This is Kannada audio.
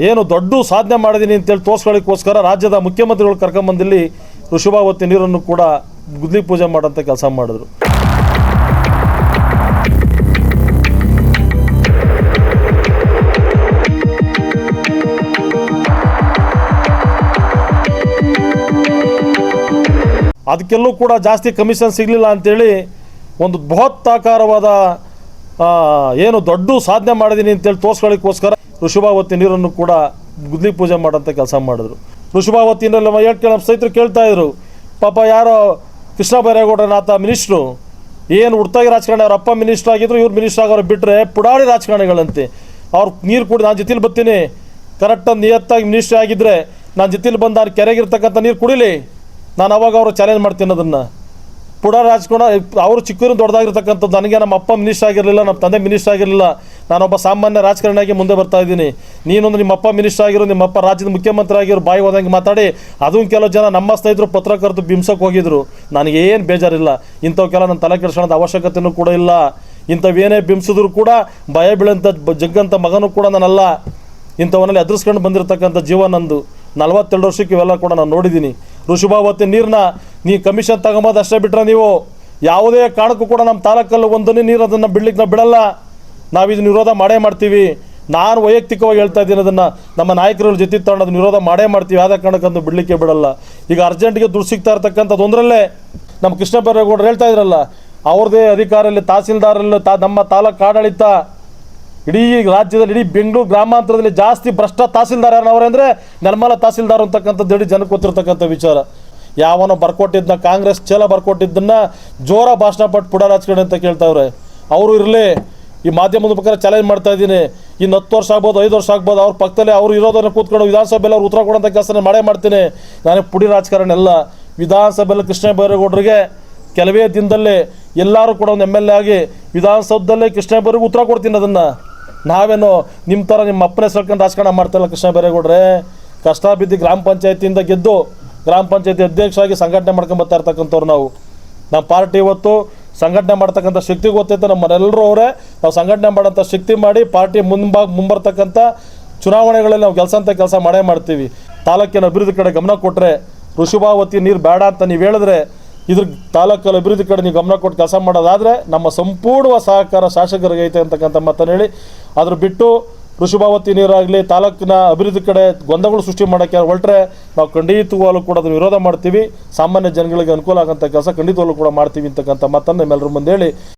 ಏನು ದೊಡ್ಡ ಸಾಧನೆ ಮಾಡಿದ್ದೀನಿ ಅಂತೇಳಿ ತೋರಿಸ್ಕೊಳ್ಳಿಕ್ಕೋಸ್ಕರ ರಾಜ್ಯದ ಮುಖ್ಯಮಂತ್ರಿಗಳು ಕರ್ಕೊಂಬಂದಿಲ್ಲಿ ಋಷಭಾವತಿ ನೀರನ್ನು ಕೂಡ ಗುದ್ಲಿ ಪೂಜೆ ಮಾಡೋಂಥ ಕೆಲಸ ಮಾಡಿದ್ರು. ಅದಕ್ಕೆಲ್ಲೂ ಕೂಡ ಜಾಸ್ತಿ ಕಮಿಷನ್ ಸಿಗಲಿಲ್ಲ ಅಂಥೇಳಿ ಒಂದು ಬೃಹತ್ತಾಕಾರವಾದ ಏನು ದೊಡ್ಡ ಸಾಧನೆ ಮಾಡಿದ್ದೀನಿ ಅಂತೇಳಿ ತೋರಿಸ್ಕೊಳ್ಳಿಕ್ಕೋಸ್ಕರ ಋಷಭಾವತಿ ನೀರನ್ನು ಕೂಡ ಗುದ್ಲಿ ಪೂಜೆ ಮಾಡೋಂಥ ಕೆಲಸ ಮಾಡಿದ್ರು. ಋಷಭಾವತಿನಲ್ಲಿ ನಮ್ಮ ಸ್ನೇಹಿತರು ಕೇಳ್ತಾಯಿದ್ರು, ಪಾಪ ಯಾರೋ ಕೃಷ್ಣ ಬೈರೇಗೌಡನಾಥ ಮಿನಿಸ್ಟ್ರು ಏನು ಹುಡ್ತಾಗಿ ರಾಜಕಾರಣಿ, ಅವ್ರ ಅಪ್ಪ ಮಿನಿಸ್ಟ್ರ್ ಆಗಿದ್ರು, ಇವ್ರು ಮಿನಿಸ್ಟ್ರ್ ಆಗೋರು ಬಿಟ್ಟರೆ ಪುಡಾಳಿ ರಾಜಕಾರಣಿಗಳಂತೆ. ಅವ್ರು ನೀರು ಕುಡಿ ನಾನು ಜೊತೆಲಿ ಬರ್ತೀನಿ, ಕರೆಕ್ಟಾಗಿ ನಿಯತ್ತಾಗಿ ಮಿನಿಸ್ಟ್ರಿ ಆಗಿದ್ದರೆ ನಾನು ಜೊತೆಲಿ ಬಂದು ನಾನು ಕೆರೆಗಿರ್ತಕ್ಕಂಥ ನೀರು ಕುಡಿಲಿ, ನಾನು ಅವಾಗ ಅವರು ಚಾಲೆಂಜ್ ಮಾಡ್ತೀನಿ ಅದನ್ನು. ಪುಡಾರಿ ರಾಜಕಾರಣ ಅವರು ಚಿಕ್ಕೂರು ದೊಡ್ಡದಾಗಿರ್ತಕ್ಕಂಥದ್ದು. ನನಗೆ ನಮ್ಮ ಅಪ್ಪ ಮಿನಿಸ್ಟ್ರ್ ಆಗಿರಲಿಲ್ಲ, ನಮ್ಮ ತಂದೆ ಮಿನಿಸ್ಟ್ರ್ ಆಗಿರಲಿಲ್ಲ, ನಾನೊಬ್ಬ ಸಾಮಾನ್ಯ ರಾಜಕಾರಣಿಯಾಗಿ ಮುಂದೆ ಬರ್ತಾ ಇದ್ದೀನಿ. ನೀನೊಂದು ನಿಮ್ಮ ಅಪ್ಪ ಮಿನಿಸ್ಟ್ರ್ ಆಗಿರೋ, ನಿಮ್ಮ ಅಪ್ಪ ರಾಜ್ಯದ ಮುಖ್ಯಮಂತ್ರಿ ಆಗಿರೋ, ಬಾಯಿ ಹೋದಂಗೆ ಮಾತಾಡಿ ಅದನ್ನು ಕೆಲವು ಜನ ನಮ್ಮ ಸ್ನೇಹಿತರು ಪತ್ರಕರ್ತರು ಬಿಂಸಕ್ಕೆ ಹೋಗಿದ್ರು. ನನಗೇನು ಬೇಜಾರಿಲ್ಲ, ಇಂಥವಕ್ಕೆಲ್ಲ ನನ್ನ ತಲೆ ಕೆಡಿಸೋಣದ ಅವಶ್ಯಕತೆಯೂ ಕೂಡ ಇಲ್ಲ. ಇಂಥವೇನೇ ಬಿಂಬಿಸಿದ್ರು ಕೂಡ ಭಯ ಬೀಳಂಥ ಜಗ್ಗಂಥ ಮಗನೂ ಕೂಡ ನಾನಲ್ಲ. ಇಂಥವನ್ನಲ್ಲಿ ಎದುರಿಸ್ಕೊಂಡು ಬಂದಿರತಕ್ಕಂಥ ಜೀವ ನಂದು. 42 ವರ್ಷಕ್ಕೆ ಇವೆಲ್ಲ ಕೂಡ ನಾನು ನೋಡಿದ್ದೀನಿ. ಋಷಭಾವತಿ ನೀರನ್ನ ನೀವು ಕಮಿಷನ್ ತಗೊಂಬೋದು ಅಷ್ಟೇ ಬಿಟ್ಟರೆ ನೀವು ಯಾವುದೇ ಕಾರಣಕ್ಕೂ ಕೂಡ ನಮ್ಮ ತಾಲೂಕಲ್ಲಿ ಒಂದು ನೀರು ಅದನ್ನು ಬಿಡ್ಲಿಕ್ಕೆ ನಾವು ಬಿಡಲ್ಲ. ನಾವು ಇದನ್ನು ವಿರೋಧ ಮಾಡೇ ಮಾಡ್ತೀವಿ. ನಾನು ವೈಯಕ್ತಿಕವಾಗಿ ಹೇಳ್ತಾ ಇದ್ದೀನಿ, ಅದನ್ನು ನಮ್ಮ ನಾಯಕರ ಜೊತೆ ತಗೊಂಡು ಅದನ್ನು ವಿರೋಧ ಮಾಡೇ ಮಾಡ್ತೀವಿ. ಯಾವುದೇ ಕಾರಣಕ್ಕಂತೂ ಬಿಡಲಿಕ್ಕೆ ಬಿಡಲ್ಲ. ಈಗ ಅರ್ಜೆಂಟ್ಗೆ ದುಡ್ಡು ಸಿಗ್ತಾ ಇರ್ತಕ್ಕಂಥದ್ದು ಒಂದರಲ್ಲೇ ನಮ್ಮ ಕೃಷ್ಣ ಬೈರೇಗೌಡರು ಹೇಳ್ತಾ ಇದ್ರಲ್ಲ, ಅವ್ರದ್ದೇ ಅಧಿಕಾರಲ್ಲಿ ತಹಸೀಲ್ದಾರಲ್ಲಿ ನಮ್ಮ ತಾಲೂಕು ಆಡಳಿತ ಇಡೀ ರಾಜ್ಯದಲ್ಲಿ, ಇಡೀ ಬೆಂಗಳೂರು ಗ್ರಾಮಾಂತರದಲ್ಲಿ ಜಾಸ್ತಿ ಭ್ರಷ್ಟ ತಹಸೀಲ್ದಾರ್ ಯಾರನವ್ರೆ ಅಂದರೆ ನಿರ್ಮಲಾ ತಹಸೀಲ್ದಾರ್ ಅಂತಕ್ಕಂಥದ್ದು ಇಡೀ ಜನಕ್ಕೆ ಗೊತ್ತಿರ್ತಕ್ಕಂಥ ವಿಚಾರ. ಯಾವನೋ ಬರ್ಕೊಟ್ಟಿದ್ದನ್ನ, ಕಾಂಗ್ರೆಸ್ ಚೇಲ ಬರ್ಕೊಟ್ಟಿದ್ದನ್ನು ಜೋರ ಭಾಷಣ ಪಟ್ಟು ಪುಡ ರಾಜಕಾರಣಿ ಅಂತ ಕೇಳ್ತಾವ್ರೆ. ಅವರು ಇರಲಿ, ಈ ಮಾಧ್ಯಮದ ಪ್ರಕಾರ ಚಾಲೆಂಜ್ ಮಾಡ್ತಾ ಇದ್ದೀನಿ. ಇನ್ನು 10 ವರ್ಷ ಆಗ್ಬೋದು, 5 ವರ್ಷ ಆಗ್ಬೋದು, ಅವ್ರ ಪಕ್ಕದಲ್ಲೇ ಅವರು ಇರೋದನ್ನು ಕೂತ್ಕೊಂಡು ವಿಧಾನಸಭೆಯಲ್ಲಿ ಅವ್ರು ಉತ್ತರ ಕೊಡೋಂಥ ಕೆಲಸನ ಮಾಡೇ ಮಾಡ್ತೀನಿ. ನಾನೇ ಪುಡಿ ರಾಜಕಾರಣ ಎಲ್ಲ. ವಿಧಾನಸಭೆಯಲ್ಲಿ ಕೃಷ್ಣ ಬೈರೇಗೌಡರಿಗೆ ಕೆಲವೇ ದಿನದಲ್ಲೇ ಎಲ್ಲರೂ ಕೂಡ ಒಂದು MLA ಆಗಿ ವಿಧಾನಸೌಧದಲ್ಲೇ ಕೃಷ್ಣ ಬೈರೇಗೌಡರಿಗೆ ಉತ್ತರ ಕೊಡ್ತೀನಿ. ಅದನ್ನು ನಾವೇನು ನಿಮ್ಮ ಥರ ನಿಮ್ಮ ಅಪ್ಪನೇ ಸಲ್ಕೊಂಡು ರಾಜಕಾರಣ ಮಾಡ್ತಾಯಿಲ್ಲ ಕೃಷ್ಣ ಬೈರೇಗೌಡ್ರೆ. ಕಷ್ಟ ಬಿದ್ದು ಗ್ರಾಮ ಪಂಚಾಯತಿಯಿಂದ ಗೆದ್ದು ಗ್ರಾಮ ಪಂಚಾಯತಿ ಅಧ್ಯಕ್ಷರಾಗಿ ಸಂಘಟನೆ ಮಾಡ್ಕೊಂಡು ಬರ್ತಾ ಇರ್ತಕ್ಕಂಥವ್ರು ನಾವು. ನಮ್ಮ ಪಾರ್ಟಿ ಇವತ್ತು ಸಂಘಟನೆ ಮಾಡ್ತಕ್ಕಂಥ ಶಕ್ತಿ ಗೊತ್ತೈತೆ ನಮ್ಮನೆಲ್ಲರೂ ಅವರೇ. ನಾವು ಸಂಘಟನೆ ಮಾಡೋಂಥ ಶಕ್ತಿ ಮಾಡಿ ಪಾರ್ಟಿ ಮುಂಬರ್ತಕ್ಕಂಥ ಚುನಾವಣೆಗಳಲ್ಲಿ ನಾವು ಕೆಲಸ ಮಾಡೇ ಮಾಡ್ತೀವಿ. ತಾಲೂಕಿನ ಅಭಿವೃದ್ಧಿ ಕಡೆ ಗಮನ ಕೊಟ್ಟರೆ, ಋಷಭಾವತಿ ನೀರು ಬೇಡ ಅಂತ ನೀವು ಹೇಳಿದ್ರೆ, ಇದ್ರ ತಾಲೂಕಲ್ಲಿ ಅಭಿವೃದ್ಧಿ ಕಡೆ ನೀವು ಗಮನ ಕೊಟ್ಟು ಕೆಲಸ ಮಾಡೋದಾದರೆ ನಮ್ಮ ಸಂಪೂರ್ಣ ಸಹಕಾರ ಶಾಸಕರಿಗೆ ಐತೆ ಅಂತಕ್ಕಂಥ ಮಾತನ್ನು ಹೇಳಿ, ಅದ್ರ ಬಿಟ್ಟು ಋಷಭಾವತಿ ನೀರಾಗಲಿ ತಾಲೂಕಿನ ಅಭಿವೃದ್ಧಿ ಕಡೆ ಗೊಂದಲಗಳು ಸೃಷ್ಟಿ ಮಾಡೋಕ್ಕೆ ಹೊರಟ್ರೆ ನಾವು ಖಂಡಿತವಾಗಲೂ ಕೂಡ ಅದನ್ನು ವಿರೋಧ ಮಾಡ್ತೀವಿ. ಸಾಮಾನ್ಯ ಜನಗಳಿಗೆ ಅನುಕೂಲ ಆಗೋಂಥ ಕೆಲಸ ಖಂಡಿತವಾಗಲೂ ಕೂಡ ಮಾಡ್ತೀವಿ ಅಂತಕ್ಕಂಥ ಮಾತನ್ನು ನಿಮ್ಮೆಲ್ಲರ ಮುಂದೆ ಹೇಳಿ